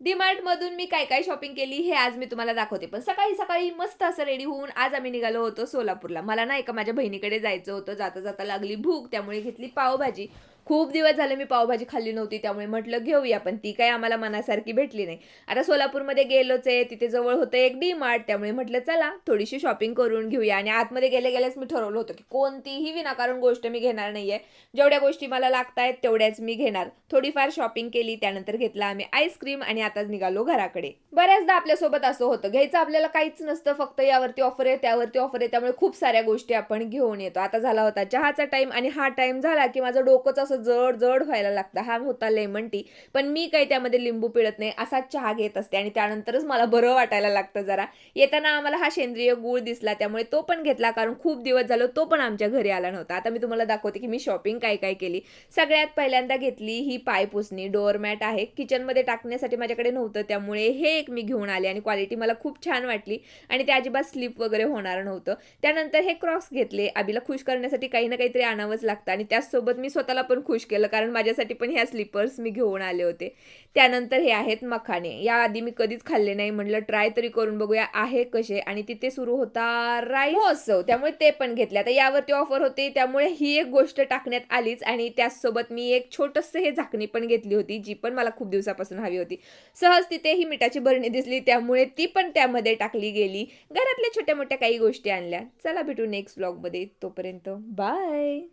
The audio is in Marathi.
डीमार्टमधून मी काय काय शॉपिंग केली हे आज मी तुम्हाला दाखवते. पण सकाळी सकाळी मस्त असं रेडी होऊन आज आम्ही निघालो होतो सोलापूरला. मला ना एका माझ्या बहिणीकडे जायचं होतं. जाता जाता लागली भूक, त्यामुळे घेतली पावभाजी. खूप दिवस झाले मी पावभाजी खाल्ली नव्हती, त्यामुळे म्हटलं घेऊया, पण ती काही आम्हाला मनासारखी भेटली नाही. आता सोलापूरमध्ये गेलोच आहे, तिथे जवळ होतं एक डीमार्ट, त्यामुळे म्हटलं चला थोडीशी शॉपिंग करून घेऊया. आणि आतमध्ये गेल्याच मी ठरवलं होतं की कोणतीही विनाकारण गोष्ट मी घेणार नाहीये. जेवढ्या गोष्टी मला लागतायत तेवढ्याच मी घेणार. थोडीफार शॉपिंग केली, त्यानंतर घेतला आम्ही आईस्क्रीम आणि आताच निघालो घराकडे. बऱ्याचदा आपल्यासोबत असं होतं, घ्यायचं आपल्याला काहीच नसतं, फक्त यावरती ऑफर आहे, त्यावरती ऑफर आहे, त्यामुळे खूप साऱ्या गोष्टी आपण घेऊन येतो. आता झाला होता चहाचा टाईम आणि हा टाईम झाला की माझं डोकंच असं जड-जड व्हायला लागतं. हा होता लेमन टी, पण मी काही त्यामध्ये लिंबू पिळत नाही, असाच चहा घेत असते आणि त्यानंतरच मला बरं वाटायला लागतं जरा. येताना आम्हाला हा सेंद्रिय गूळ दिसला, त्यामुळे तो पण घेतला, कारण खूप दिवस झालं तो पण आमच्या घरी आला नव्हता. आता मी तुम्हाला दाखवते की मी शॉपिंग काय-काय केली. सगळ्यात पहिल्यांदा घेतली ही पायपुसणी, डोअरमॅट आहे. किचनमध्ये टाकण्यासाठी माझ्याकडे नव्हतं, त्यामुळे हे एक मी घेऊन आले आणि क्वालिटी मला खूप छान वाटली आणि ते अजिबात स्लिप वगैरे होणार नव्हतं. त्यानंतर हे क्रॉक्स घेतले. अबीला खुश करण्यासाठी काही ना काहीतरी आणावंच लागतं आणि त्याचसोबत मी स्वतःला पण खुश केलं, कारण माझ्यासाठी पण ह्या स्लिपर्स मी घेऊन आले होते. त्यानंतर हे आहेत मखाने. याआधी मी कधीच खाल्ले नाही. म्हटलं ट्राय तरी करून बघूया आहे कसे, आणि तिथे सुरू होता राईस महोत्सव, त्यामुळे ते पण घेतले. आता यावरती ऑफर होती, त्यामुळे ही एक गोष्ट टाकण्यात आलीच आणि त्याचसोबत मी एक छोटंसं हे झाकणी पण घेतली होती, जी पण मला खूप दिवसापासून हवी होती. सहज तिथे ही मिठाची बरणी दिसली, त्यामुळे ती पण त्यामध्ये टाकली गेली. घरातल्या छोट्या-मोठ्या काही गोष्टी आणल्या. चला भेटू नेक्स्ट व्लॉगमध्ये. तोपर्यंत बाय.